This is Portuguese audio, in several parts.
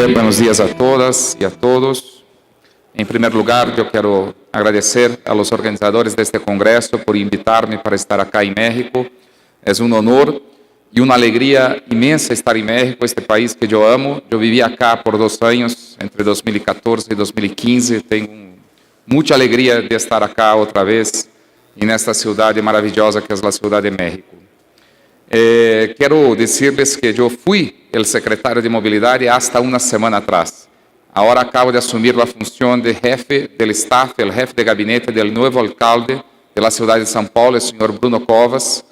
buenos días a todas y a todos. En primer lugar, yo quiero agradecer a los organizadores de este congreso por invitarme para estar acá en México. Es un honor y una alegría inmensa estar en México, este país que yo amo. Yo viví acá por 2 años, entre 2014 y 2015. Tengo mucha alegría de estar acá otra vez, en esta ciudad maravillosa que es la Ciudad de México. Quiero decirles que yo fui el secretario de Movilidad hasta una semana atrás. Ahora acabo de asumir la función de jefe del staff, el jefe de gabinete del nuevo alcalde de la ciudad de São Paulo, el señor Bruno Covas.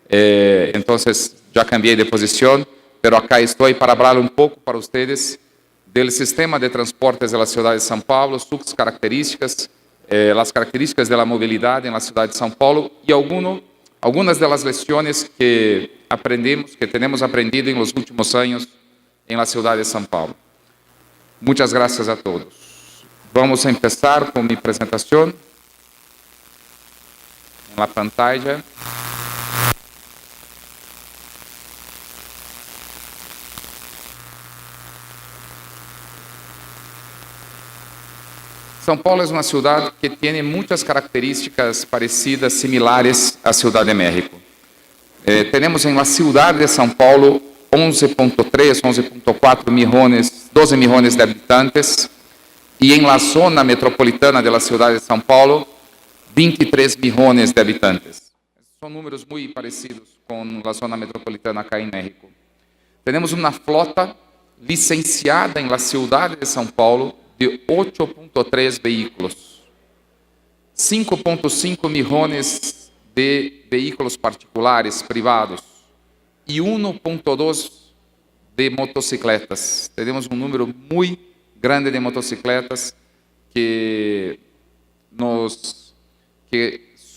Entonces ya cambié de posición, pero acá estoy para hablar un poco para ustedes del sistema de transportes de la ciudad de São Paulo, sus características, las características de la movilidad en la ciudad de São Paulo y algunas de las lecciones que aprendemos, que tenemos aprendido en los últimos años en la ciudad de São Paulo. Muchas gracias a todos. Vamos a empezar con mi presentación. En la pantalla. São Paulo es una ciudad que tiene muchas características parecidas, similares a Ciudad de México. Tenemos en la ciudad de São Paulo 11.3, 11.4 millones, 12 millones de habitantes, y en la zona metropolitana de la ciudad de São Paulo, 23 millones de habitantes. Son números muy parecidos con la zona metropolitana acá en México. Tenemos una flota licenciada en la ciudad de São Paulo de 8.3 vehículos, 5.5 millones de vehículos particulares, privados, y 1.2 de motocicletas. Tenemos un número muy grande de motocicletas que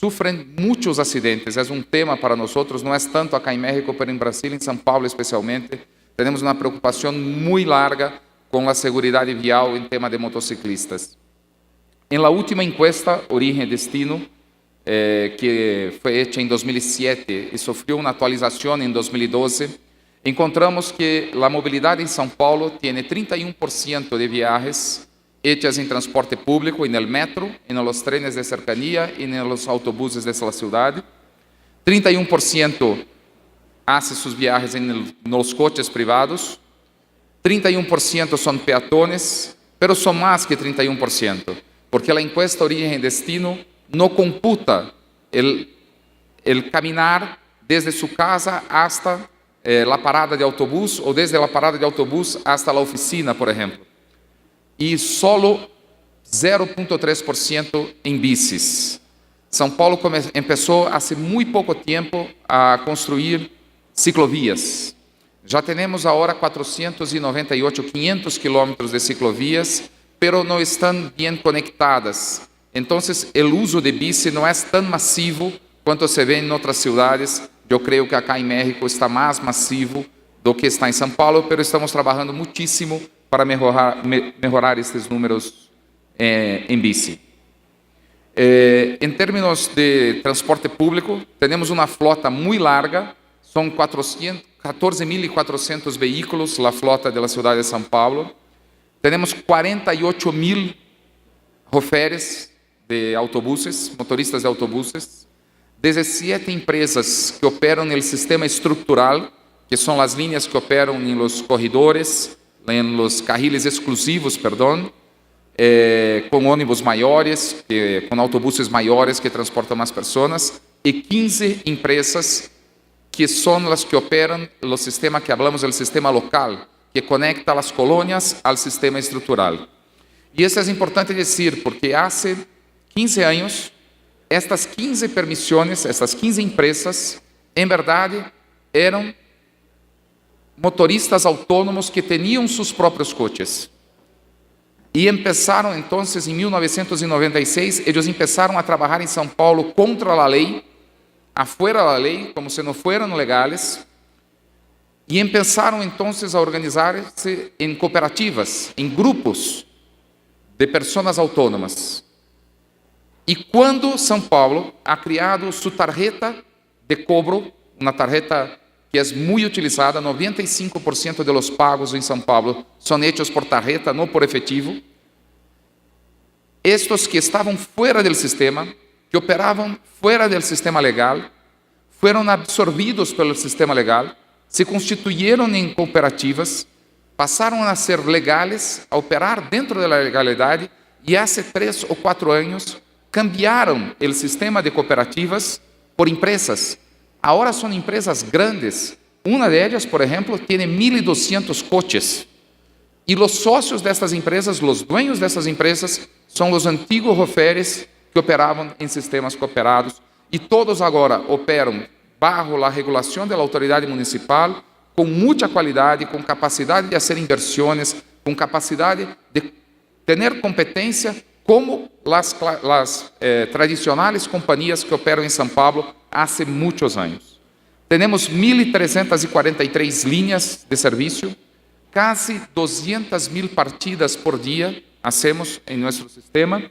sufren muchos accidentes. Es un tema para nosotros, no es tanto acá en México, pero en Brasil, en São Paulo especialmente, tenemos una preocupación muy larga con la seguridad vial en tema de motociclistas. En la última encuesta, Origen Destino, que fue hecha en 2007 y sufrió una actualización en 2012, encontramos que la movilidad en São Paulo tiene 31% de viajes hechas en transporte público, en el metro, en los trenes de cercanía y en los autobuses de la ciudad. 31% hace sus viajes en los coches privados. 31% son peatones, pero son más que 31%, porque la encuesta Origen Destino no computa el caminar desde su casa hasta la parada de autobús o desde la parada de autobús hasta la oficina, por ejemplo. Y solo 0.3% en bicis. São Paulo empezó hace muy poco tiempo a construir ciclovías. Já temos agora 500 quilômetros de ciclovías, pero não estão bem conectadas. Então, o uso de bici não é tão massivo quanto se vê em outras cidades. Eu creio que acá em México está mais massivo do que está em São Paulo, pero estamos trabalhando muitíssimo para melhorar esses números em bici. Em termos de transporte público, temos uma frota muito larga, são 14.400 vehículos, la flota de la ciudad de São Paulo. Tenemos 48.000 choferes de autobuses, motoristas de autobuses, 17 empresas que operam no sistema estrutural, que são as linhas que operam em los corredores, em los carriles exclusivos, com ônibus maiores, com autobuses maiores que transportam mais pessoas, e 15 empresas que son las que operan el sistema que hablamos del sistema local, que conecta las colonias al sistema estructural. Y eso es importante decir, porque hace 15 años, estas 15 permisiones, estas 15 empresas, en verdad, eran motoristas autónomos que tenían sus propios coches. Y empezaron entonces, en 1996, ellos empezaron a trabajar en São Paulo contra la ley, afuera da lei, como se não fueran legales, e começaram então a organizar-se em cooperativas, em grupos de pessoas autônomas. E quando São Paulo ha criado sua tarjeta de cobro, uma tarjeta que es muy utilizada. 95% de los pagos en São Paulo son hechos por tarjeta, no por efectivo. Estos que estavam fuera del sistema, que operavam fuera del sistema legal, fueron absorvidos pelo sistema legal, se constituyeron en cooperativas, pasaron a ser legales, a operar dentro de la legalidad, y hace 3 o 4 años cambiaron el sistema de cooperativas por empresas. Ahora son empresas grandes. Una de ellas, por ejemplo, tiene 1.200 coches. Y los socios de estas empresas, los dueños de estas empresas, son los antiguos choferes que operaban en sistemas cooperados. Y todos agora operam bajo la regulación de la autoridad municipal, con mucha calidad, con capacidad de hacer inversiones, con capacidad de tener competencia como las tradicionales compañías que operan en São Paulo hace muchos años. Tenemos 1.343 líneas de servicio, casi 200.000 partidas por día hacemos en nuestro sistema.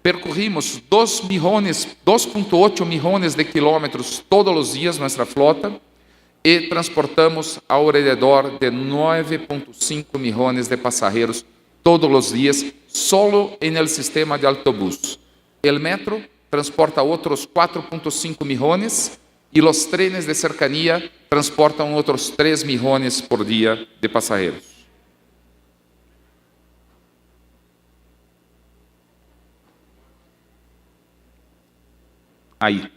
Percorrimos 2.8 millones de kilómetros todos los días nuestra flota y transportamos alrededor de 9.5 millones de pasajeros todos los días, solo en el sistema de autobús. El metro transporta otros 4.5 millones y los trenes de cercanía transportan otros 3 millones por día de pasajeros. Ahí.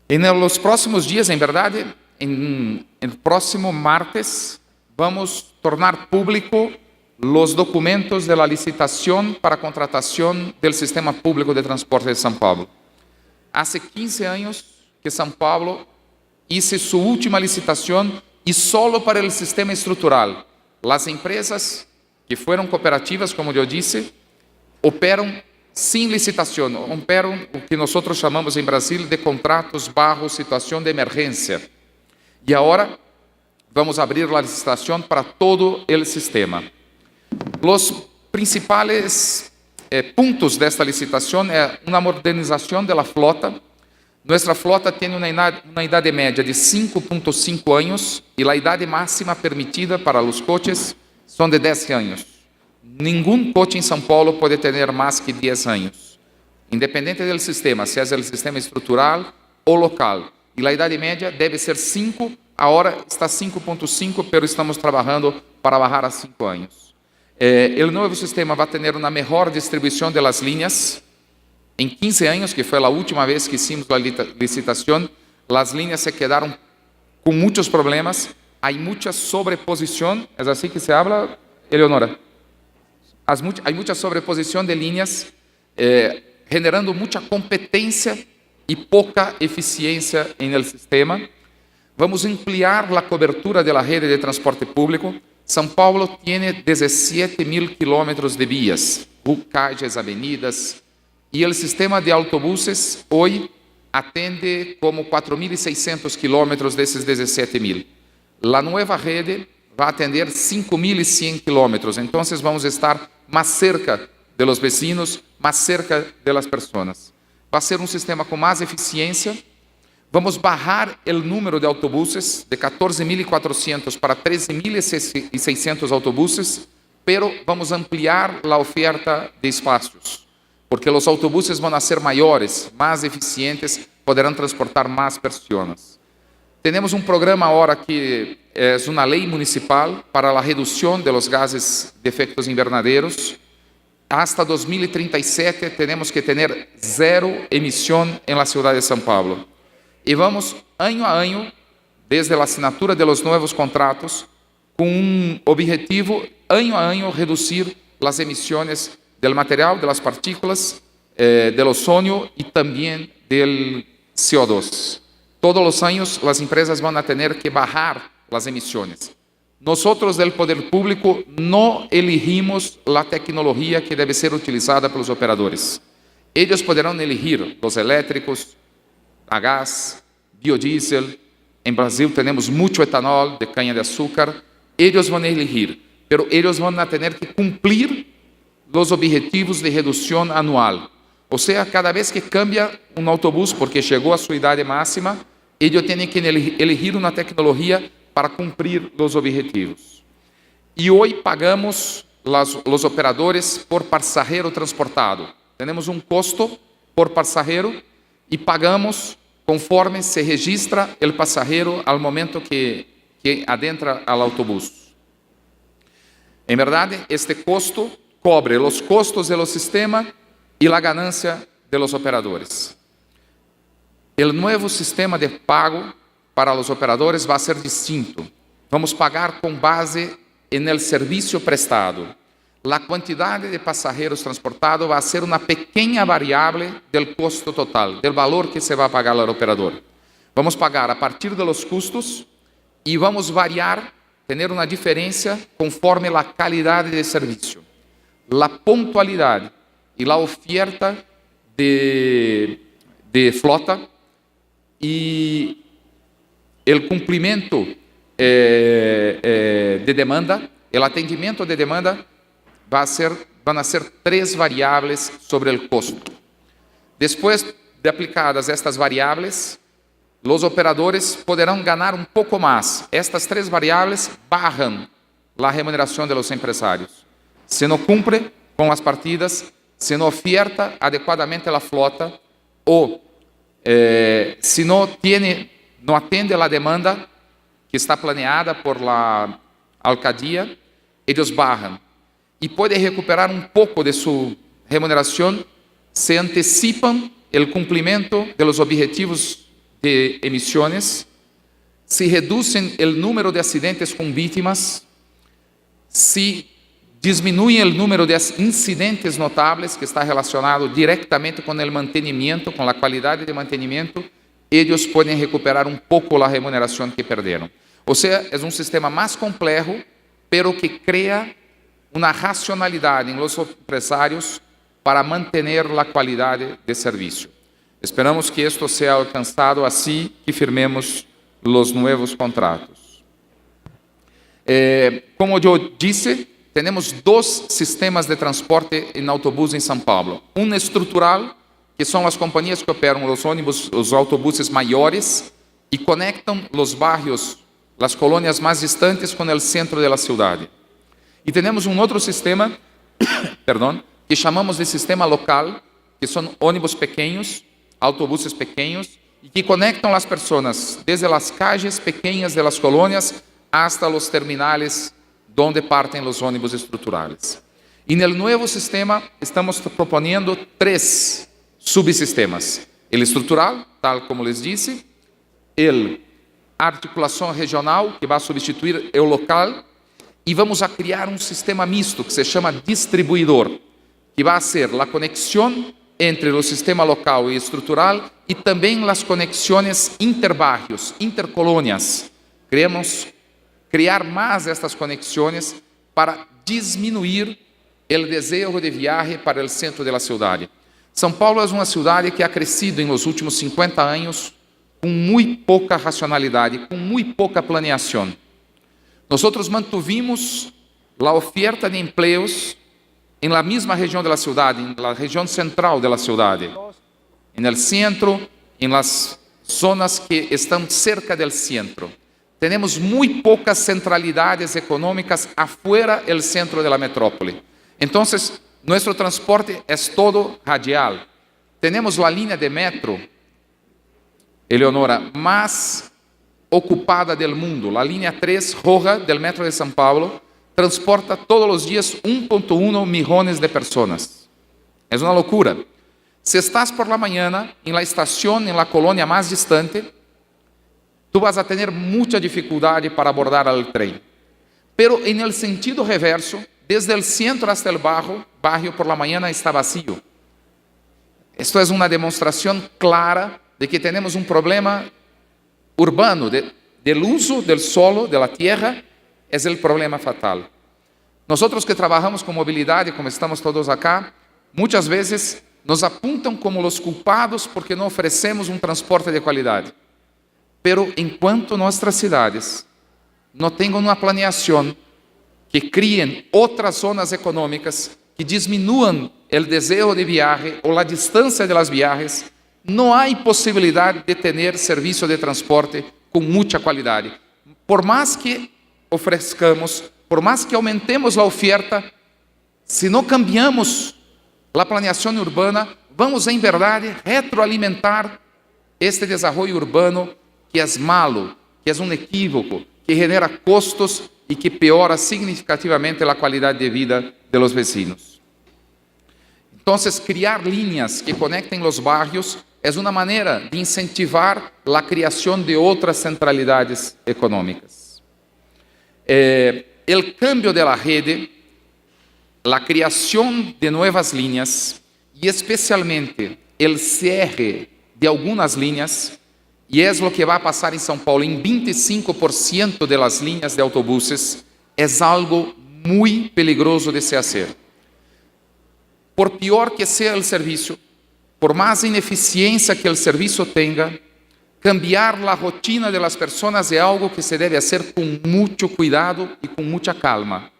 En los próximos días, en verdad, en el próximo martes, vamos a tornar público los documentos de la licitación para contratación del Sistema Público de Transporte de São Paulo. Hace 15 años que São Paulo hizo su última licitación y solo para el sistema estructural. Las empresas que fueron cooperativas, como yo dije, operan sin licitación, operam o que nós chamamos em Brasil de contratos bajo situação de emergência. E agora vamos abrir a licitação para todo o sistema. Os principais pontos desta licitação é uma modernização da flota. Nossa flota tem uma idade média de 5.5 anos e a idade máxima permitida para os coches são de 10 anos. Nenhum coche em São Paulo pode ter mais que 10 anos, independente do sistema, se é o sistema estrutural ou local. E a idade média deve ser 5, agora está 5.5, mas estamos trabalhando para bajar a 5 anos. O novo sistema vai ter uma melhor distribuição das linhas. Em 15 anos, que foi a última vez que hicimos a licitação, as linhas se quedaram com muitos problemas, há muita sobreposição, é assim que se habla, Eleonora? Há muita sobreposição de linhas, generando muita competência e pouca eficiência no sistema. Vamos ampliar a cobertura da rede de transporte público. São Paulo tem 17.000 quilômetros de vias, calles, avenidas, e o sistema de autobuses hoje atende como 4.600 quilômetros desses 17.000. A nova rede vai atender 5.100 quilômetros, então vamos estar mais cerca de los vecinos, mais cerca de las pessoas. Vai ser um sistema com mais eficiência. Vamos bajar o número de autobuses de 14.400 para 13.600 autobuses, pero vamos ampliar a oferta de espaços, porque os autobuses vão ser maiores, mais eficientes, poderão transportar mais pessoas. Temos um programa agora que é uma lei municipal para a redução de los gases de efectos invernadeiros. Hasta 2037 temos que ter zero emissão em la cidade de São Paulo. E vamos, ano a ano, desde a assinatura de los novos contratos, com um objetivo, ano a ano, reduzir as emissões do material, das partículas, do ozônio e também do CO2. Todos os anos, as empresas vão ter que bajar as emissões. Nós, do poder público, não elegimos a tecnologia que deve ser utilizada pelos operadores. Eles poderão elegir os elétricos, a gás, biodiesel. Em Brasil, temos muito etanol de caña-de-açúcar. Eles vão elegir, mas eles vão ter que cumprir os objetivos de redução anual. Ou seja, cada vez que cambia um autobus, porque chegou a sua idade máxima, ellos tienen que elegir una tecnología para cumplir los objetivos. Y hoy pagamos los operadores por pasajero transportado. Tenemos un costo por pasajero y pagamos conforme se registra el pasajero al momento que adentra al autobús. En verdad, este costo cobre los costos de los sistemas y la ganancia de los operadores. El nuevo sistema de pago para los operadores va a ser distinto. Vamos a pagar con base en el servicio prestado. La cantidad de pasajeros transportados va a ser una pequeña variable del costo total, del valor que se va a pagar al operador. Vamos a pagar a partir de los costos y vamos a variar, tener una diferencia conforme la calidad de servicio, la puntualidad y la oferta de flota y el cumplimiento de demanda, el atendimiento de demanda van a ser 3 variables sobre el costo. Después de aplicadas estas variables, los operadores poderão ganar un poco más. Estas 3 variables bajan la remuneración de los empresarios. Se no cumple con las partidas, se no oferta adecuadamente la flota o si no atende la demanda que está planeada por la alcaldía, ellos bajan. Y puede recuperar un poco de su remuneración, se anticipan el cumplimiento de los objetivos de emisiones, se reducen el número de accidentes con víctimas, se disminuye el número de incidentes notables que está relacionado directamente con el mantenimiento, con la calidad de mantenimiento, ellos pueden recuperar un poco la remuneración que perdieron. O sea, es un sistema más complejo, pero que crea una racionalidad en los empresarios para mantener la calidad de servicio. Esperamos que esto sea alcanzado así que firmemos los nuevos contratos. Como yo dije, tenemos 2 sistemas de transporte en autobús en São Paulo. Un estrutural, que son las compañías que operan los autobuses mayores y conectan los barrios, las colonias más distantes con el centro de la ciudad. E temos um outro sistema, que chamamos de sistema local, que são ônibus pequenos, autobuses pequenos, e que conectam as pessoas desde as calles pequenas de las colônias hasta os terminales donde partem os ônibus estruturais. E no novo sistema estamos propondo 3 subsistemas: o estrutural, tal como les disse, a articulação regional, que vai substituir o local, e vamos a criar um sistema misto que se chama distribuidor, que vai ser a conexão entre o sistema local e estrutural e também as conexões interbarrios, intercolônias. Queremos criar mais estas conexões para diminuir o desejo de viagem para o centro da cidade. São Paulo é uma cidade que ha crescido em los últimos 50 anos com muito pouca racionalidade, com muito pouca planeação. Nós mantuvimos a oferta de empleos em la mesma região da cidade, em la região central da cidade, no centro, em las zonas que estão cerca do centro. Temos muito poucas centralidades econômicas afuera do centro da metrópole. Então, nosso transporte é todo radial. Temos a linha de metro, Eleonora, mais ocupada del mundo. La línea 3 roja del metro de São Paulo transporta todos los días 1.1 millones de personas. Es una locura. Si estás por la mañana en la estación, en la colonia más distante, tú vas a tener mucha dificultad para abordar al tren. Pero en el sentido reverso, desde el centro hasta el barrio por la mañana está vacío. Esto es una demostración clara de que tenemos un problema urbano, del uso del solo, de la tierra, es el problema fatal. Nosotros que trabajamos con movilidad, como estamos todos acá, muchas veces nos apuntan como los culpados porque no ofrecemos un transporte de calidad. Pero enquanto nuestras ciudades no tengan una planeación que críen otras zonas económicas que disminuyan el deseo de viaje o la distancia de las viajes, não há possibilidade de ter serviço de transporte com muita qualidade. Por mais que ofereçamos, por mais que aumentemos a oferta, se não cambiamos a planeação urbana, vamos, em verdade, retroalimentar este desenvolvimento urbano que é malo, que é um equívoco, que genera custos e que piora significativamente a qualidade de vida de los vecinos. Então, criar linhas que conectem os barrios é uma maneira de incentivar a criação de outras centralidades econômicas. O cambio de la rede, a criação de novas linhas e especialmente o cierre de algumas linhas, e é o que vai passar em São Paulo, em 25% de las linhas de autobuses, é algo muito peligroso de se fazer. Por pior que seja o serviço, por mais ineficiência que o serviço tenha, cambiar a rotina de las personas é algo que se deve fazer com muito cuidado e com muita calma.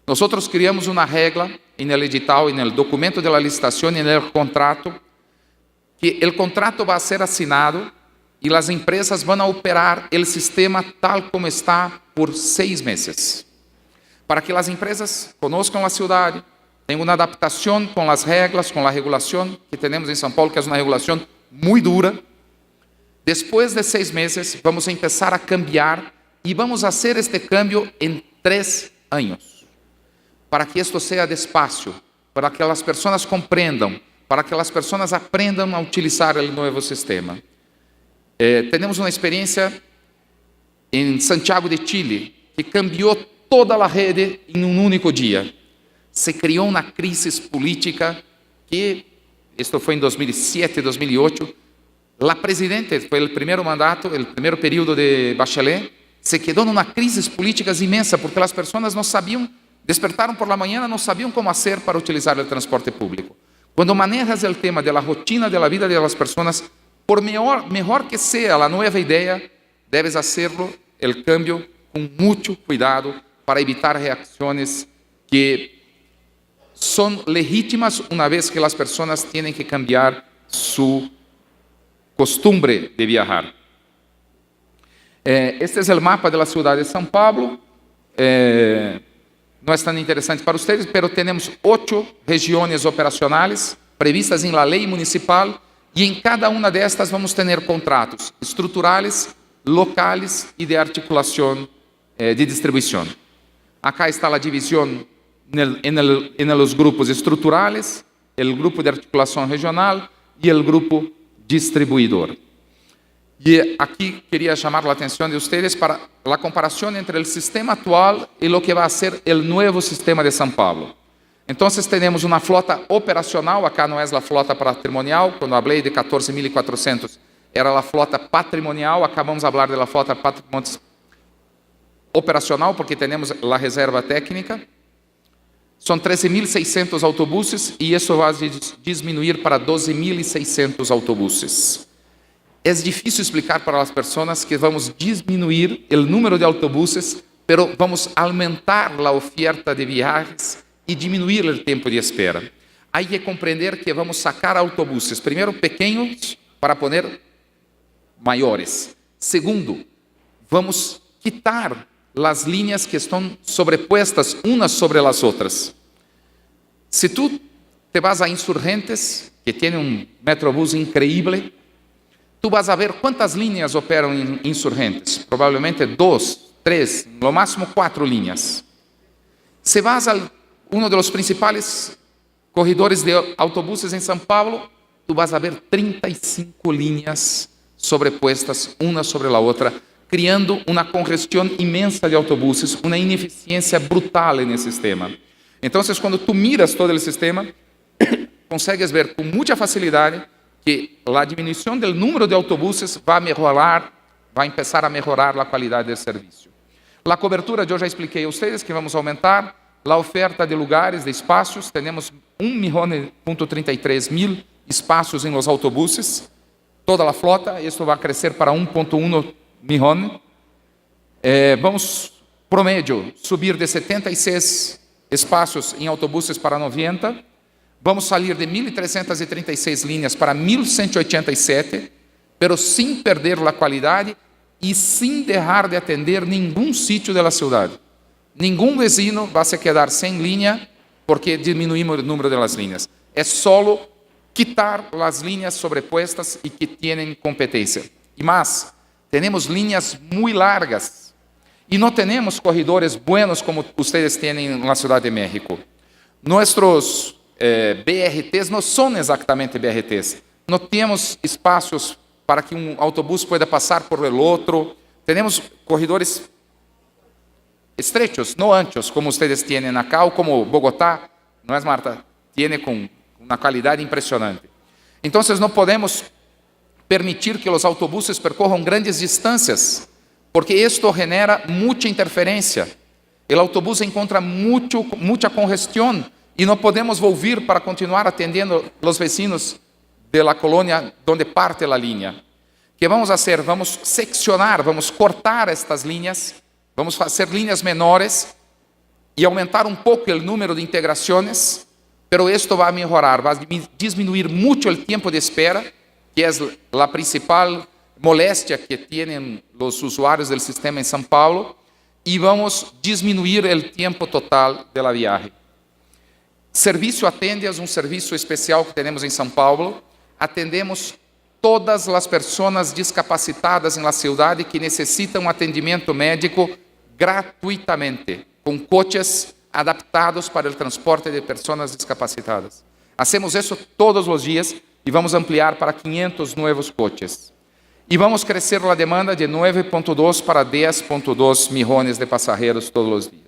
Nós criamos uma regra en el edital, en el documento de la licitación y en el contrato, que el contrato va a ser asinado y las empresas van a operar el sistema tal como está por 6 meses. Para que las empresas conozcan la ciudad, tengan una adaptación con las reglas, con la regulación que tenemos en São Paulo, que es una regulación muy dura. Después de 6 meses, vamos a empezar a cambiar y vamos a hacer este cambio en 3 años. Para que esto sea despacio, para que as pessoas compreendam, para que as pessoas aprendam a utilizar o novo sistema. Temos uma experiência em Santiago de Chile, que cambiou toda a rede em um único dia. Se criou uma crise política que, isto foi em 2007, 2008, a presidente, foi o primeiro mandato, o primeiro período de Bachelet, se quedou numa crise política imensa, porque as pessoas não sabiam. Despertaram por la mañana, não sabiam como fazer para utilizar o transporte público. Quando manejas o tema da rotina da vida das pessoas, por melhor que seja a nova ideia, debes hacerlo o cambio com muito cuidado para evitar reacções que são legítimas uma vez que as pessoas têm que cambiar sua costumbre de viajar. Este é o mapa da cidade de São Paulo. Não é tão interessante para vocês, mas temos 8 regiões operacionais previstas em la lei municipal e em cada uma destas vamos ter contratos estruturais, locais e de articulação de distribuição. Acá está a divisão em los grupos estruturais, o grupo de articulação regional e o grupo distribuidor. E aqui queria chamar a atenção de vocês para a comparação entre o sistema atual e o que vai ser o novo sistema de São Paulo. Então, temos uma flota operacional, acá não é a flota patrimonial, quando falei de 14.400, era a flota patrimonial, acabamos de falar da flota operacional, porque temos a reserva técnica. São 13.600 autobuses e isso vai diminuir para 12.600 autobuses. É difícil explicar para as pessoas que vamos diminuir o número de autobuses, mas vamos aumentar a oferta de viagens e diminuir o tempo de espera. Há que compreender que vamos sacar autobuses, primeiro pequenos para poner maiores. Segundo, vamos quitar as linhas que estão sobrepuestas unas sobre as outras. Se tu te vas a Insurgentes, que tem metrobús increíble, tu vas a ver quantas linhas operam em Insurgentes. Provavelmente 2, 3, no máximo 4 linhas. Se vas a um dos principais corredores de autobuses em São Paulo, tu vas a ver 35 linhas sobrepuestas uma sobre a outra, criando uma congestão imensa de autobuses, uma ineficiência brutal nesse sistema. Então, quando tu miras todo o sistema, consegues ver com muita facilidade que a diminuição do número de autobuses vai começar a melhorar a qualidade do serviço. A cobertura, eu já expliquei a vocês que vamos aumentar a oferta de lugares, de espaços. Temos 1.33 espaços em los autobuses, toda a flota. Isso vai crescer para 1.1 milhão. Vamos, promédio, subir de 76 espaços em autobuses para 90. Vamos sair de 1.336 linhas para 1.187, pero sin perder la qualidade e sin dejar de atender ningún sitio de la ciudad. Ningún vecino va a se quedar sin línea porque disminuimos el número de las líneas. Es solo quitar las líneas sobrepuestas y que tienen competencia. Y más, tenemos líneas muy largas y no tenemos corredores buenos como ustedes tienen en la Ciudad de México. Nuestros BRTs no son exactamente BRTs. No temos espaços para que um autobús pueda passar por el outro. Temos corredores estrechos, no anchos, como ustedes tienen acá, ou como Bogotá, não é, Marta? Tiene com uma qualidade impressionante. Então, não podemos permitir que os autobuses percorram grandes distâncias, porque isto genera muita interferência. O autobús encontra muita congestão e não podemos volver para continuar atendendo os vecinos de la colônia onde parte a linha. O que vamos fazer? Vamos seccionar, vamos cortar estas linhas, vamos fazer linhas menores e aumentar um pouco o número de integrações, pero esto vai melhorar, vai disminuir muito o tempo de espera, que é a principal moléstia que têm os usuários do sistema em São Paulo, e vamos diminuir o tempo total da viagem. Serviço Atendias, um serviço especial que temos em São Paulo. Atendemos todas as pessoas discapacitadas na cidade que necessitam atendimento médico gratuitamente, com coches adaptados para o transporte de pessoas discapacitadas. Hacemos isso todos os dias e vamos ampliar para 500 novos coches. E vamos crescer a demanda de 9.2 para 10.2 milhões de passageiros todos os dias.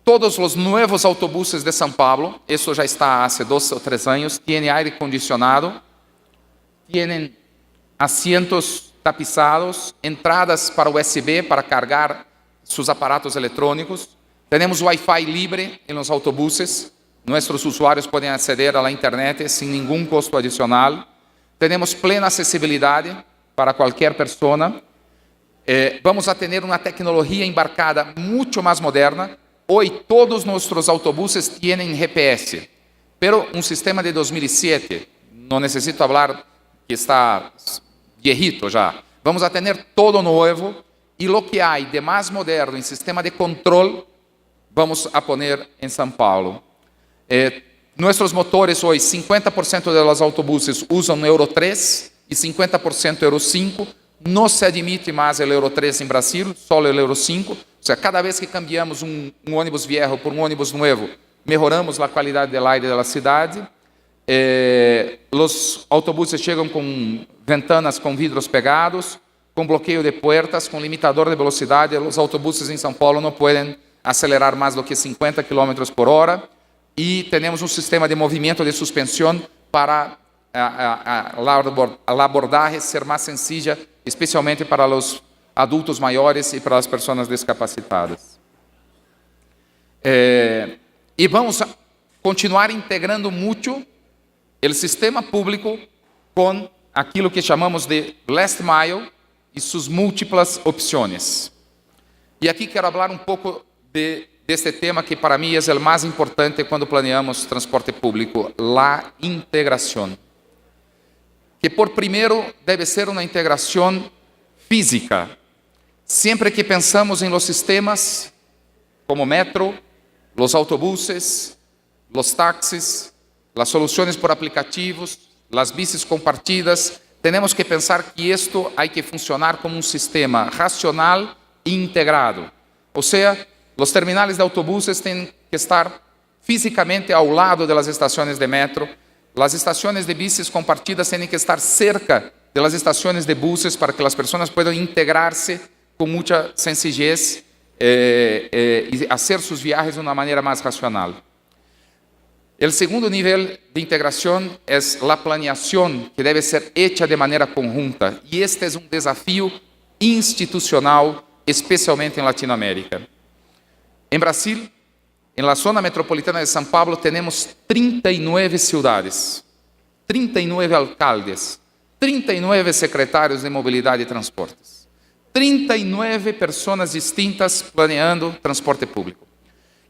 Todos os novos autobuses de São Paulo, isso já está há 2 ou 3 anos, têm aire condicionado, têm asientos tapizados, entradas para USB para cargar seus aparatos eletrônicos, temos Wi-Fi livre em los autobuses, nossos usuários podem aceder à internet sem nenhum custo adicional, temos plena acessibilidade para qualquer pessoa, vamos a ter uma tecnologia embarcada muito mais moderna. Hoy todos nossos autobuses têm GPS, pero um sistema de 2007, não necessito falar que está viejito já. Vamos a ter todo novo e lo que há de mais moderno em sistema de controle, vamos a poner em São Paulo. Nossos motores hoje, 50% dos autobuses usam Euro 3 e 50% Euro 5. Não se admite mais o Euro 3 em Brasil, só o Euro 5. Ou seja, cada vez que cambiamos um ônibus viejo por um ônibus novo, melhoramos a qualidade do aire da cidade. Os autobuses chegam com ventanas com vidros pegados, com bloqueio de portas, com limitador de velocidade. Os autobuses em São Paulo não podem acelerar mais do que 50 km por hora. E temos um sistema de movimento de suspensão para a abordagem ser mais sencilla, especialmente para os adultos maiores e para as pessoas discapacitadas. E vamos continuar integrando muito o sistema público com aquilo que chamamos de last mile e suas múltiplas opções. E aqui quero falar um pouco deste tema que para mim é o mais importante quando planeamos transporte público, a integração. Que por primeiro deve ser uma integração física. Sempre que pensamos em los sistemas como metro, los autobuses, los táxis, las soluções por aplicativos, las bicis compartidas, temos que pensar que isto hay que funcionar como um sistema racional e integrado. Ou seja, os terminais de autobuses têm que estar fisicamente ao lado das estações de metro, as estações de bicis compartidas têm que estar cerca das estações de buses para que as pessoas possam integrar-se com muita sencillez e fazer suas viagens de uma maneira mais racional. O segundo nível de integração é a planeação, que deve ser hecha de maneira conjunta. E este é um desafio institucional, especialmente em Latinoamérica. Em Brasil, em la zona metropolitana de São Paulo, temos 39 cidades, 39 alcaldes, 39 secretários de mobilidade e transportes, 39 pessoas distintas planeando transporte público.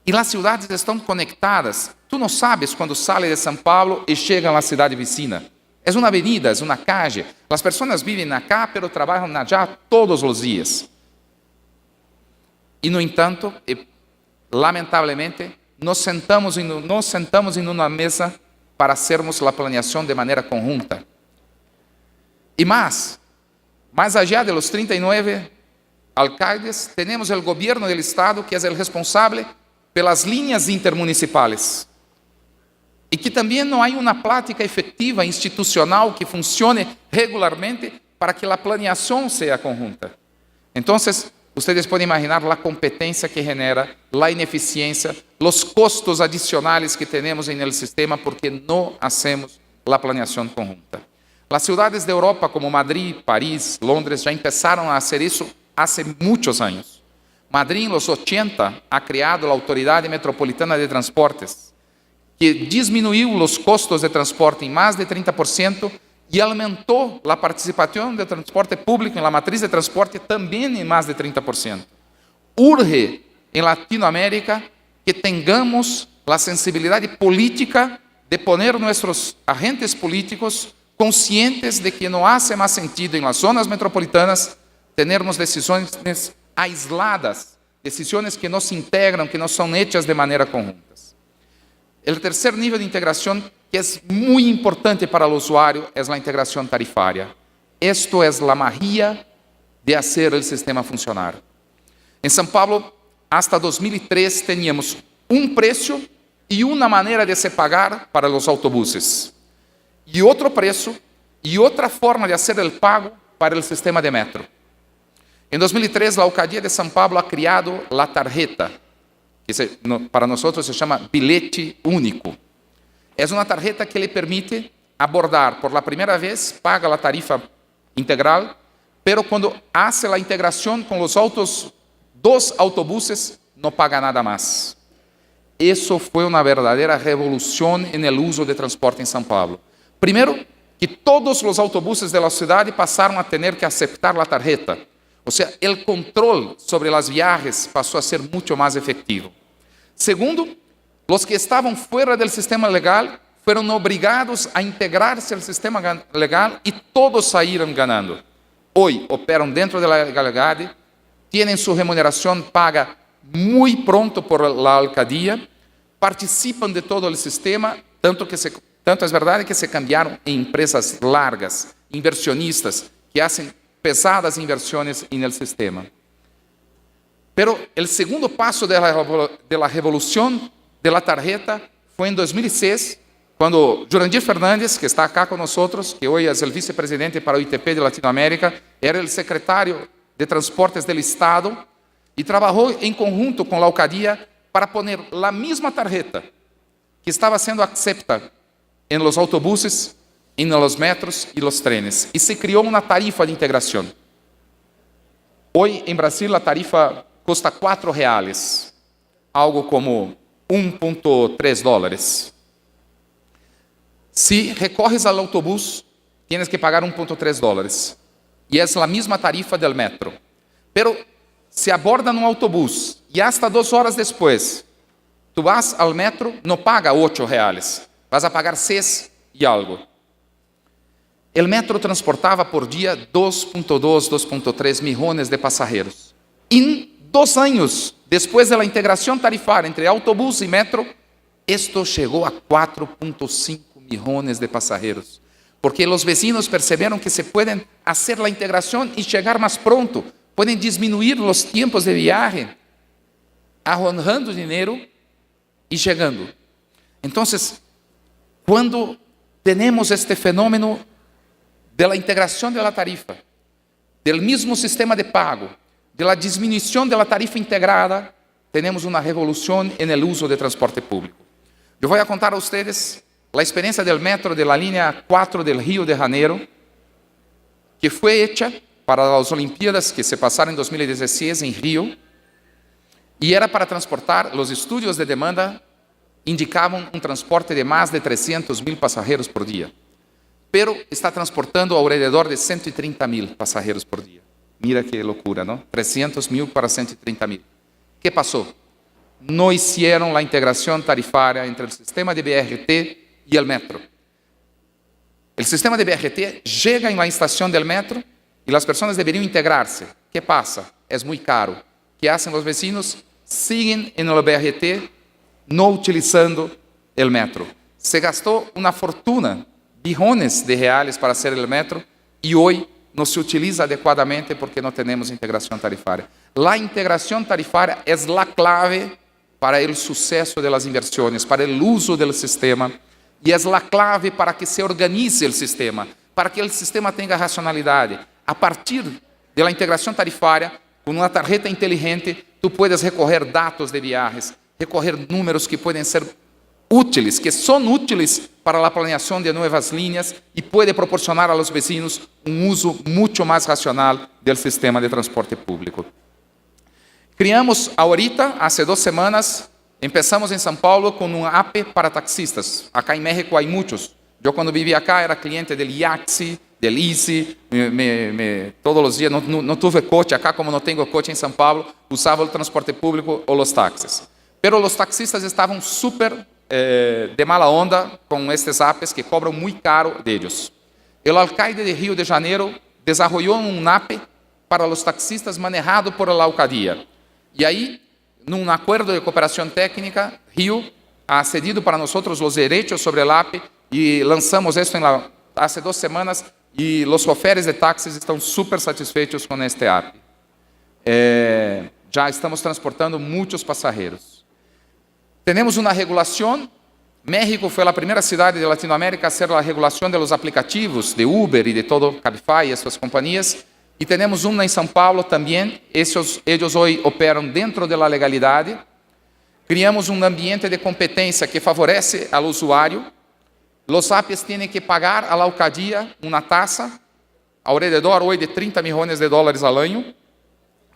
E as cidades estão conectadas. Tu não sabes quando sai de São Paulo e chega na cidade vizinha. É uma avenida, é uma calle. As pessoas vivem acá, mas trabalham allá todos os dias. E, no entanto, lamentavelmente, nos sentamos em uma mesa para hacermos a planeação de maneira conjunta. E mais allá de los 39 alcaldes, temos o governo do estado, que é o responsável pelas linhas intermunicipais. E que também não há uma prática efetiva, institucional, que funcione regularmente para que a planeação seja conjunta. Então, vocês podem imaginar a competência que genera, a ineficiência, os custos adicionais que temos no sistema porque não hacemos a planeação conjunta. As cidades de Europa, como Madrid, Paris, Londres, já começaram a fazer isso há muitos anos. Madrid, nos 80, ha criado a Autoridade Metropolitana de Transportes, que diminuiu os custos de transporte em mais de 30% e aumentou a participação do transporte público na matriz de transporte também em mais de 30%. Urge em Latinoamérica que tenhamos a sensibilidade política de poner nossos agentes políticos conscientes de que não hace mais sentido em las zonas metropolitanas termos decisões aisladas, decisões que não se integram, que não são hechas de maneira conjunta. O terceiro nível de integração, que é muito importante para o usuário, é a integração tarifária. Esto é a magia de fazer o sistema funcionar. Em São Paulo, hasta 2003, tínhamos um preço e uma maneira de se pagar para os autobuses. E outro preço e outra forma de fazer o pago para o sistema de metro. Em 2003, a Alcaldía de São Paulo ha criado a tarjeta, que para nós se chama bilhete único. É uma tarjeta que lhe permite abordar por la primeira vez, paga a tarifa integral, pero quando hace a integração com os dos autobuses, não paga nada mais. Isso foi uma verdadeira revolução no uso de transporte em São Paulo. Primeiro, que todos os autobuses da cidade passaram a ter que aceitar a tarjeta. O sea, o controle sobre as viagens passou a ser muito mais efetivo. Segundo, os que estavam fora do sistema legal foram obrigados a integrar-se ao sistema legal e todos saíram ganhando. Hoje, operam dentro da legalidade, têm sua remuneração paga muito pronto por la alcaldía, participam de todo o sistema, tanto é verdade que se cambiaram em empresas largas, inversionistas, que fazem pesadas inversões no sistema. Pero o segundo passo da revolução da tarjeta foi em 2006, quando Jurandir Fernandes, que está acá conosco, que hoje é o vice-presidente para o ITP de Latinoamérica, era o secretário de Transportes do Estado e trabalhou em conjunto com a alcaldía para poner a mesma tarjeta que estava sendo aceita em los autobuses, em los metros e los trenes. E se criou uma tarifa de integração. Hoje, em Brasil, a tarifa custa R$4, algo como $1.3. Se recorres ao autobús, tienes que pagar $1.3. E é a mesma tarifa do metro. Pero se aborda no autobús e hasta 2 horas depois, tu vas ao metro, não paga R$8, vas a pagar 6 e algo. O metro transportava por dia 2.2, 2.3 milhões de passageiros. Em 2 anos, depois da integração tarifária entre autobús e metro, isto chegou a 4.5 milhões de passageiros. Porque os vecinos perceberam que se podem fazer a integração e chegar mais pronto, podem diminuir os tempos de viagem, ahorrando dinheiro e chegando. Então, quando temos este fenômeno da integração da tarifa, do mesmo sistema de pago, da diminuição da tarifa integrada, temos uma revolução no uso de transporte público. Eu vou contar a vocês a experiência do metro de la linha 4 del Rio de Janeiro, que foi hecha para as Olimpíadas que se passaram em 2016 em Rio, e era para transportar, os estudos de demanda indicavam um transporte de mais de 300.000 passageiros por dia. Pero está transportando ao redor de 130.000 passageiros por dia. Mira que loucura, não? 300.000 para 130.000. O que passou? no hicieron la integración tarifaria entre el sistema de BRT y el metro. El sistema de BRT llega en la estación del metro y las personas deberían integrarse. ¿Qué pasa? Es muy caro. ¿Qué hacen los vecinos? Siguen en el BRT, no utilizando el metro. Se gastó una fortuna, billones de reales para hacer el metro y hoy no se utiliza adecuadamente porque no tenemos integración tarifaria. La integración tarifaria es la clave para el suceso de las inversiones, para el uso del sistema, y es la clave para que se organice el sistema, para que el sistema tenga racionalidad. A partir de la integración tarifaria, con una tarjeta inteligente, tú puedes recorrer datos de viajes, recorrer números que pueden ser útiles, que son útiles para la planeación de nuevas líneas y puede proporcionar a los vecinos un uso mucho más racional del sistema de transporte público. Criamos ahorita, hace 2 semanas, empezamos en São Paulo con un app para taxistas. Acá en México hay muchos. Yo cuando vivía acá era cliente del Yaxi, del Easy, todos los días, no tuve coche acá, como no tengo coche en São Paulo, usaba el transporte público o los taxis. Pero los taxistas estaban súper de mala onda con estos apps que cobran muy caro de ellos. El alcalde de Río de Janeiro desarrolló un app para los taxistas manejado por la alcaldía. Y ahí, en un acuerdo de cooperación técnica, Río ha cedido para nosotros los derechos sobre el app y lanzamos esto hace 2 semanas y los choferes de taxis están súper satisfechos con este app. Ya estamos transportando muchos pasajeros. Tenemos una regulación. México fue la primera ciudad de Latinoamérica a hacer la regulación de los aplicativos de Uber y de todo Cabify y esas compañías. Y tenemos una en São Paulo también. Ellos hoy operan dentro de la legalidad. Criamos un ambiente de competencia que favorece al usuario. Los apps tienen que pagar a la alcaldía una tasa, alrededor hoy de $30 millones al año,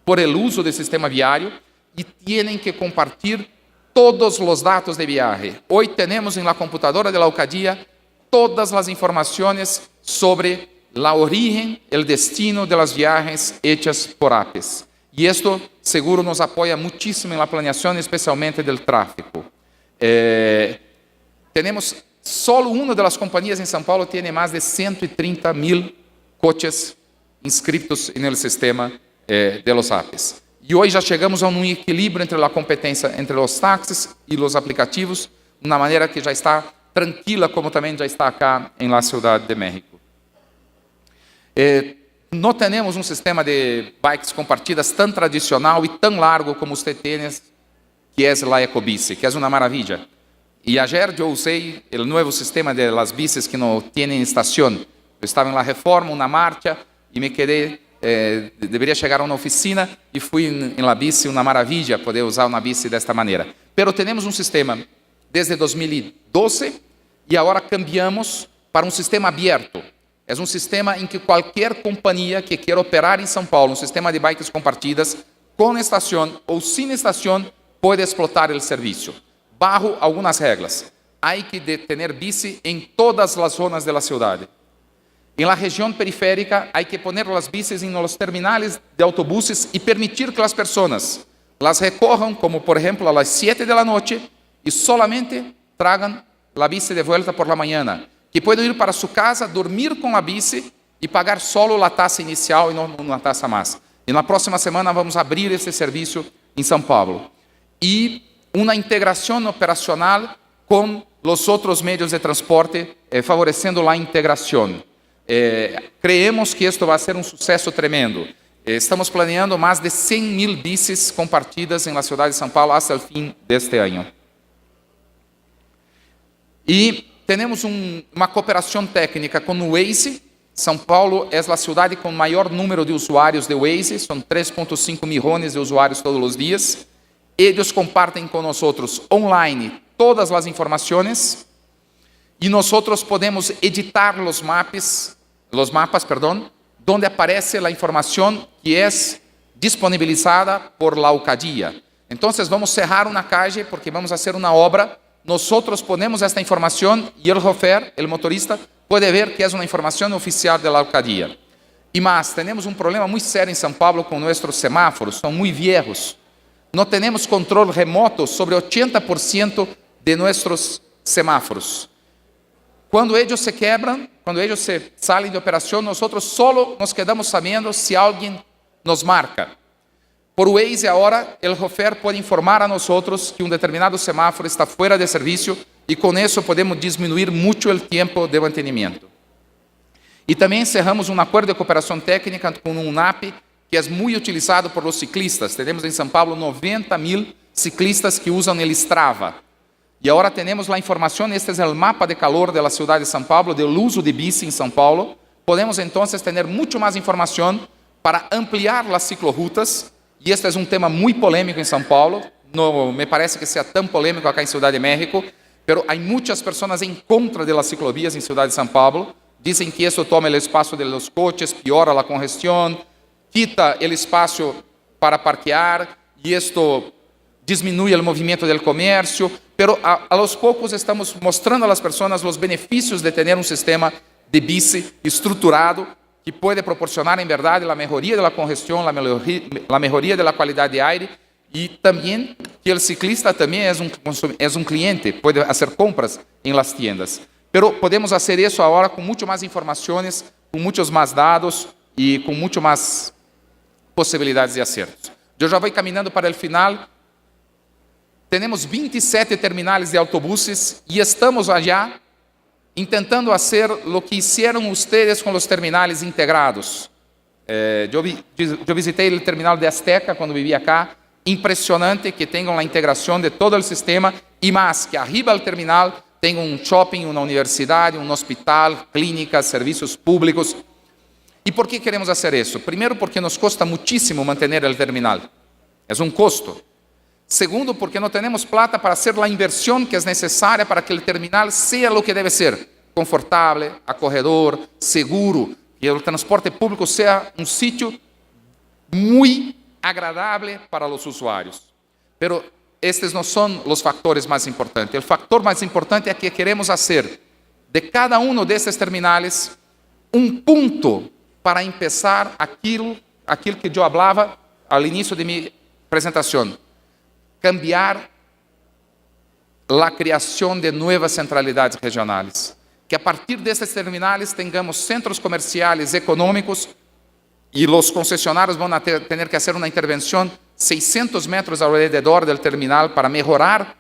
por el uso del sistema viario, y tienen que compartir todos los datos de viaje. Hoy tenemos en la computadora de la alcaldía todas las informaciones sobre la origen, el destino de las viajes hechas por apps. Y esto seguro nos apoya muchísimo en la planeación, especialmente del tráfico. Tenemos, solo una de las compañías en São Paulo tiene más de 130.000 coches inscritos en el sistema de los apps. E hoje já chegamos a um equilíbrio entre a competência entre os táxis e os aplicativos, de uma maneira que já está tranquila, como também já está acá em la Ciudad de México. Não temos um sistema de bikes compartidas tão tradicional e tão largo como você tem, que é a Ecobici, que é uma maravilha. E ayer eu usei o novo sistema de las bicis que não têm estação. Eu estava em la Reforma, uma marcha, e me quedei. Deveria chegar a uma oficina e fui em la bici, uma maravilha poder usar uma bici desta maneira. Pero temos um sistema desde 2012 e agora cambiamos para um sistema aberto. É um sistema em que qualquer companhia que queira operar em São Paulo, um sistema de bikes compartidas, com estação ou sem estação, pode explotar o serviço, bajo algumas regras. Há que ter bici em todas as zonas da cidade. En la región periférica hay que poner las bicis en los terminales de autobuses y permitir que las personas las recorran, como por ejemplo a las 7 de la noche, y solamente tragan la bici de vuelta por la mañana. Que pueden ir para su casa, dormir con la bici y pagar solo la tasa inicial y no una tasa más. En la próxima semana vamos a abrir ese servicio en São Paulo. Y una integración operacional con los otros medios de transporte, favoreciendo la integración. Creemos que esto va a ser un suceso tremendo. Estamos planeando más de 100.000 bicis compartidas en la ciudad de São Paulo hasta el fin de este año. Y tenemos una cooperación técnica con Waze. São Paulo es la ciudad con mayor número de usuarios de Waze, son 3.5 millones de usuarios todos los días. Ellos comparten con nosotros online todas las informaciones y nosotros podemos editar los mapas, donde aparece la información que es disponibilizada por la alcaldía. Entonces vamos a cerrar una calle porque vamos a hacer una obra. Nosotros ponemos esta información y el chofer, el motorista, puede ver que es una información oficial de la alcaldía. Y más, tenemos un problema muy serio en São Paulo con nuestros semáforos, son muy viejos. no tenemos control remoto sobre 80% de nuestros semáforos. Cuando ellos se quebran, cuando ellos se salen de operación, nosotros solo nos quedamos sabiendo si alguien nos marca. Por Waze ahora, el chofer puede informar a nosotros que un determinado semáforo está fuera de servicio y con eso podemos disminuir mucho el tiempo de mantenimiento. Y también cerramos un acuerdo de cooperación técnica con un UNAP que es muy utilizado por los ciclistas. Tenemos en São Paulo 90.000 ciclistas que usan el Strava. E agora temos a informação, este é o mapa de calor da cidade de São Paulo, do uso de bici em São Paulo. Podemos então ter muito mais informação para ampliar as ciclorrutas, e este é um tema muito polêmico em São Paulo, não me parece que seja tão polêmico aqui em Ciudad de México, mas há muitas pessoas em contra das ciclovias em Ciudad de São Paulo, dizem que isso toma o espaço dos coches, piora a congestão, quita o espaço para parquear, e isto diminui o movimento do comércio, pero a los poucos estamos mostrando a las personas os benefícios de ter um sistema de bici estruturado que pode proporcionar em verdade a melhoria da congestão, a melhoria da qualidade de aire e também que o ciclista também é um cliente, pode fazer compras em las tiendas. Pero podemos fazer isso agora com muito mais informações, com muitos mais dados e com muito mais possibilidades de acertos. Eu já vou caminhando para o final. Temos 27 terminales de autobuses e estamos allá intentando fazer o que fizeram ustedes com os terminales integrados. Eu visitei o terminal de Azteca quando vivia cá. Impressionante que tenham a integração de todo o sistema e mais que arriba do terminal tem um shopping, uma universidade, um hospital, clínicas, serviços públicos. E por que queremos fazer isso? Primeiro, porque nos custa muitíssimo manter o terminal. É um custo. Segundo, porque não temos plata para fazer a inversão que é necessária para que o terminal seja o que deve ser, confortável, acorredor, seguro, que o transporte público seja um sítio muito agradável para os usuários. Pero estes não são os fatores mais importantes. O fator mais importante é que queremos fazer de cada um desses terminales um ponto para começar aquilo que eu falava ao início de minha apresentação. Cambiar a criação de novas centralidades regionais. Que a partir desses terminales tenhamos centros comerciais econômicos e os concessionários vão ter que fazer uma intervenção 600 metros ao redor do terminal para melhorar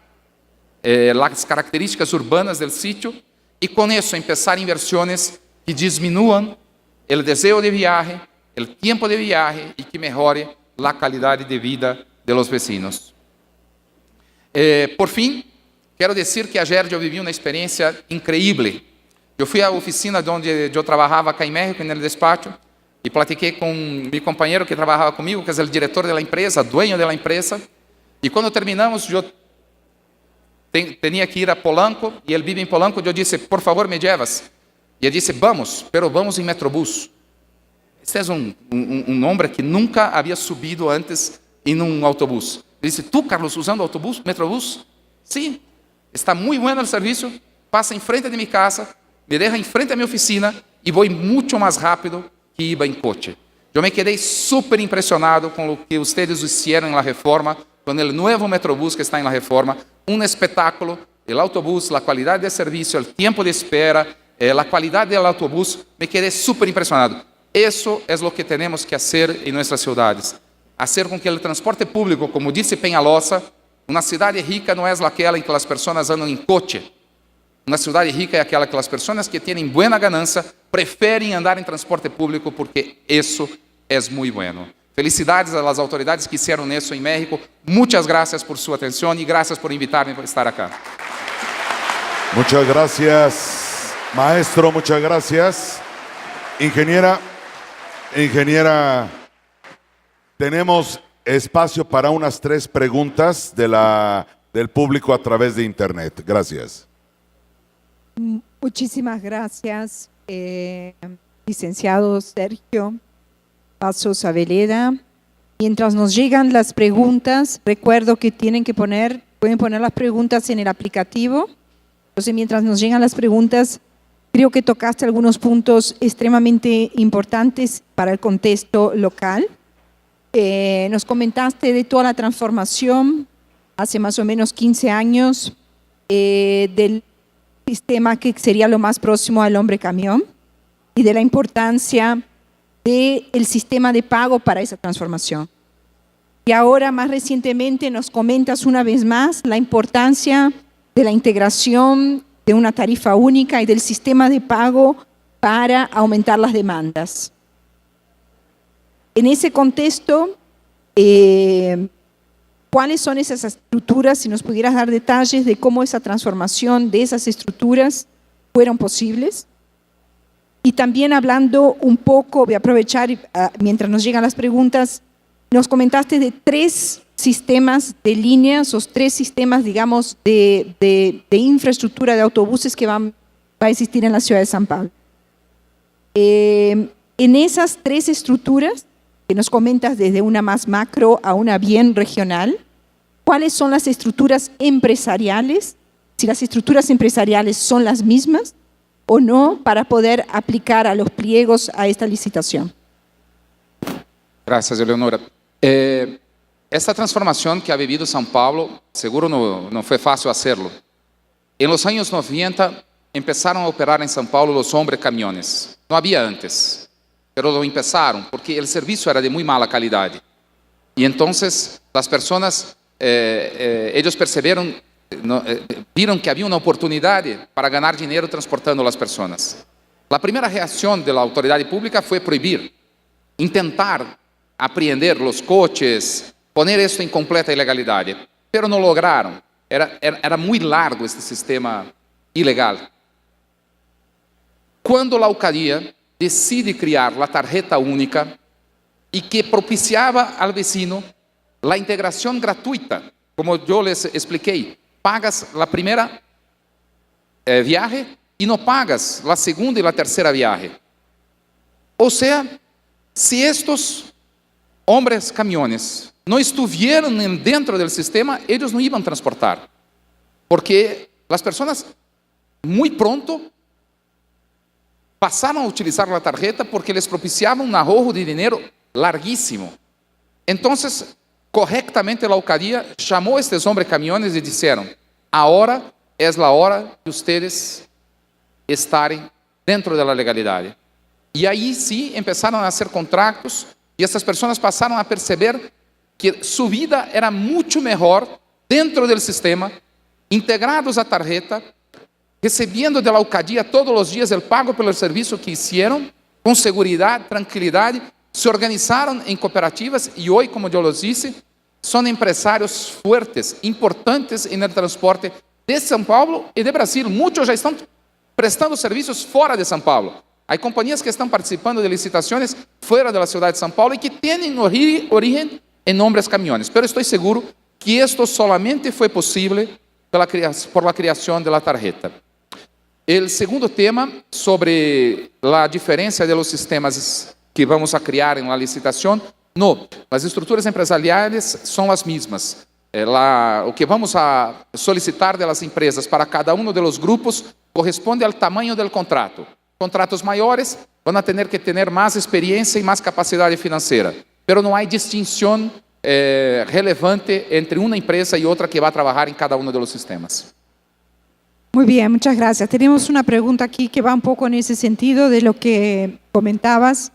as características urbanas do sítio e com isso começar inversões que diminuam o desejo de viagem, o tempo de viagem e que melhore a qualidade de vida de los vecinos. Por fim, quero dizer que ayer eu vivi uma experiência incrível. Eu fui à oficina onde eu trabalhava aqui em México, no despacho, e platiquei com meu companheiro que trabalhava comigo, que é o diretor da empresa, dueño da empresa. E quando terminamos, eu tinha que ir a Polanco, e ele vive em Polanco, eu disse, por favor, me llevas. E ele disse, vamos, pero vamos em Metrobús. Este é um homem que nunca havia subido antes em um autobús. Ele disse, tu, Carlos, usando autobús, Metrobús? Sim, está muito bom o serviço, passa em frente de minha casa, me deixa em frente da minha oficina e vou muito mais rápido que iba em coche. Eu me quedei super impressionado com o que vocês fizeram na reforma, com o novo Metrobús que está na reforma, um espetáculo, o autobús, a qualidade de serviço, o tempo de espera, a qualidade do autobús, me quedei super impressionado. Isso é o que temos que fazer em nossas cidades. Fazer com que o transporte público, como disse Peñalosa, uma cidade rica não é aquela em que as pessoas andam em coche. Uma cidade rica é aquela que as pessoas que têm boa ganância preferem andar em transporte público porque isso é muito bueno. Felicidades às autoridades que fizeram isso em México. Muitas graças por sua atenção e graças por invitar-me a estar aqui. Muchas gracias, maestro, muchas gracias. Ingeniera, tenemos espacio para unas 3 preguntas del público a través de internet. Gracias. Muchísimas gracias, licenciado Sergio Pasos Aveleda. Mientras nos llegan las preguntas, recuerdo que pueden poner las preguntas en el aplicativo. Entonces, mientras nos llegan las preguntas, creo que tocaste algunos puntos extremadamente importantes para el contexto local. Nos comentaste de toda la transformación hace más o menos 15 años del sistema que sería lo más próximo al hombre camión y de la importancia del sistema de pago para esa transformación. Y ahora, más recientemente, nos comentas una vez más la importancia de la integración de una tarifa única y del sistema de pago para aumentar las demandas. En ese contexto, ¿cuáles son esas estructuras? Si nos pudieras dar detalles de cómo esa transformación de esas estructuras fueron posibles. Y también hablando un poco, voy a aprovechar mientras nos llegan las preguntas, nos comentaste de 3 sistemas de líneas o 3 sistemas, digamos, de infraestructura de autobuses que va a existir en la ciudad de San Pablo. En esas 3 estructuras, que nos comentas desde una más macro a una bien regional, ¿cuáles son las estructuras empresariales? Si las estructuras empresariales son las mismas o no para poder aplicar a los pliegos a esta licitación. Gracias, Eleonora. Esta transformación que ha vivido São Paulo, seguro no fue fácil hacerlo. En los años 90 empezaron a operar en São Paulo los hombres camiones. No había antes, pero lo empezaron porque el servicio era de muy mala calidad. Y entonces las personas, ellos percibieron, vieron que había una oportunidad para ganar dinero transportando a las personas. La primera reacción de la autoridad pública fue prohibir, intentar apreender los coches, poner esto en completa ilegalidad, pero no lograron. Era muy largo este sistema ilegal. Cuando la alcaldía decide crear la tarjeta única y que propiciaba al vecino la integración gratuita, como yo les expliqué, pagas la primera viaje y no pagas la segunda y la tercera viaje. O sea, si estos hombres camiones no estuvieran dentro del sistema, ellos no iban a transportar, porque las personas muy pronto pasaron a utilizar la tarjeta porque les propiciaba un ahorro de dinero larguísimo. Entonces, correctamente la alcaldía llamó a estos hombres camiones y dijeron: ahora es la hora de ustedes estarem dentro da legalidade. E aí sim começaram a hacer contratos e essas pessoas passaram a perceber que sua vida era muito melhor dentro do sistema, integrados à tarjeta, recebendo da alcaldía todos os dias o pago pelo serviço que hicieron, com segurança, tranquilidade, se organizaram em cooperativas e hoje, como eu los disse, são empresários fuertes, importantes no transporte de São Paulo e de Brasil. Muitos já estão prestando serviços fora de São Paulo. Há companhias que estão participando de licitações fora da cidade de São Paulo e que têm origem em hombres camiones. Pero estou seguro que isto solamente foi possível por la criação da tarjeta. O segundo tema sobre a diferença de los sistemas que vamos a criar em la licitação. No, as estruturas empresariais são as mesmas. O que vamos a solicitar das empresas para cada de los grupos corresponde ao tamanho do contrato. Contratos maiores vão ter que ter mais experiência e mais capacidade financeira, pero não há distinção relevante entre uma empresa e outra que vai trabalhar em cada de los sistemas. Muy bien, muchas gracias. Tenemos una pregunta aquí que va un poco en ese sentido de lo que comentabas,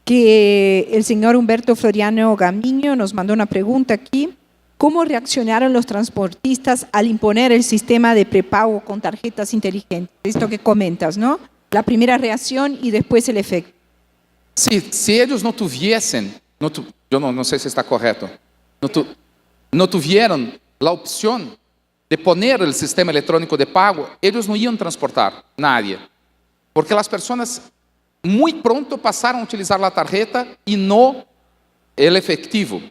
que el señor Humberto Floriano Gamiño nos mandó una pregunta aquí. ¿Cómo reaccionaron los transportistas al imponer el sistema de prepago con tarjetas inteligentes? Esto que comentas, ¿no? La primera reacción y después el efecto. Sí, si ellos no tuviesen, yo no sé si está correcto, no tuvieron la opción de poner el sistema electrónico de pago, ellos no iban a transportar nadie, porque las personas muy pronto pasaron a utilizar la tarjeta y no el efectivo.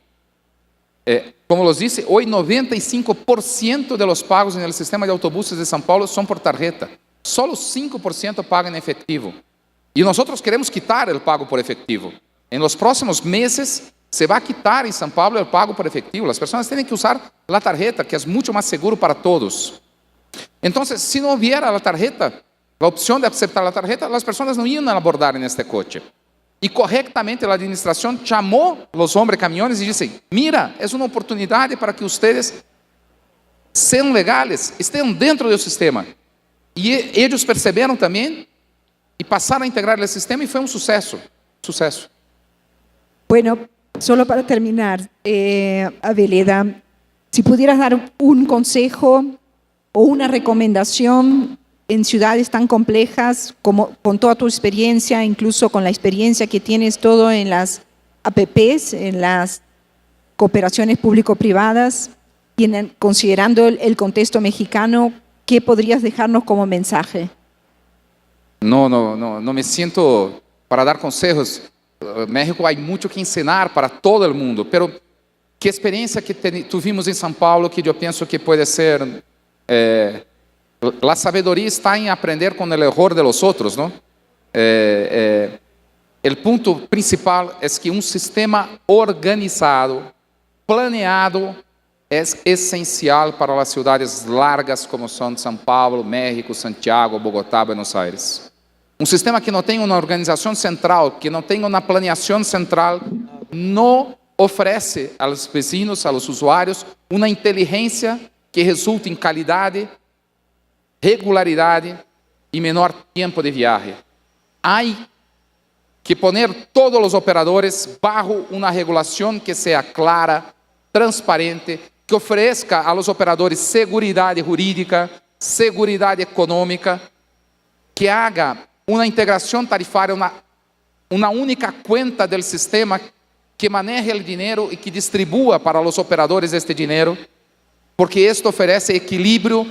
Como los dice, hoy 95% de los pagos en el sistema de autobuses de São Paulo son por tarjeta. Solo 5% pagan en efectivo. Y nosotros queremos quitar el pago por efectivo. En los próximos meses se va a quitar en São Paulo el pago por efectivo. Las personas tienen que usar la tarjeta, que es mucho más seguro para todos. Entonces, si no hubiera la tarjeta, la opción de aceptar la tarjeta, las personas no iban a abordar en este coche. Y correctamente la administración llamó a los hombres camiones y dice, mira, es una oportunidad para que ustedes sean legales, estén dentro del sistema. Y ellos percibieron también y pasaron a integrar el sistema y fue un suceso. Bueno, solo para terminar, Aveleda, si pudieras dar un consejo o una recomendación en ciudades tan complejas, como con toda tu experiencia, incluso con la experiencia que tienes todo en las APPs, en las cooperaciones público-privadas, y considerando el contexto mexicano, ¿qué podrías dejarnos como mensaje? No me siento para dar consejos. México hay mucho que enseñar para todo el mundo, pero qué experiencia que tuvimos en São Paulo que yo pienso que puede ser... la sabiduría está en aprender con el error de los otros, ¿no? El punto principal es que un sistema organizado, planeado, es esencial para las ciudades largas como son São Paulo, México, Santiago, Bogotá, Buenos Aires. Un sistema que no tenga una organización central, que no tenga una planeación central, no ofrece a los vecinos, a los usuarios, una inteligencia que resulte en calidad, regularidad y menor tiempo de viaje. Hay que poner todos los operadores bajo una regulación que sea clara, transparente, que ofrezca a los operadores seguridad jurídica, seguridad económica, que haga una integración tarifaria, una única cuenta del sistema que maneje el dinero y que distribúa para los operadores este dinero, porque esto ofrece equilibrio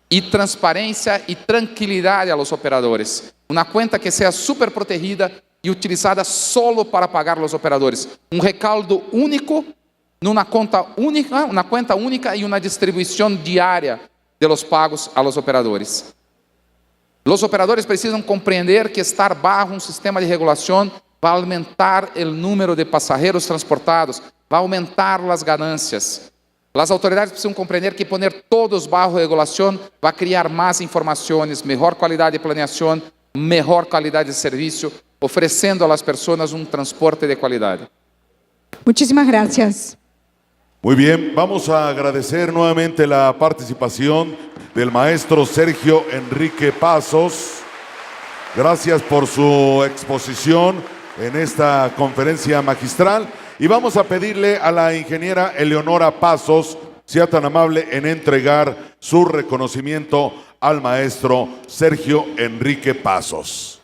y transparencia y tranquilidad a los operadores. Una cuenta que sea súper protegida y utilizada solo para pagar los operadores. Un recaudo único, una cuenta única y una distribución diaria de los pagos a los operadores. Los operadores precisam compreender que estar bajo un sistema de regulación va a aumentar el número de pasajeros transportados, va a aumentar las ganancias. Las autoridades precisam compreender que poner todos bajo regulación va a crear más informaciones, mejor calidad de planeación, mejor calidad de servicio, ofreciendo a las personas un transporte de calidad. Muchísimas gracias. Muy bien, vamos a agradecer nuevamente la participación del maestro Sergio Enrique Pasos. Gracias por su exposición en esta conferencia magistral. Y vamos a pedirle a la ingeniera Eleonora Pasos, sea tan amable en entregar su reconocimiento al maestro Sergio Enrique Pasos.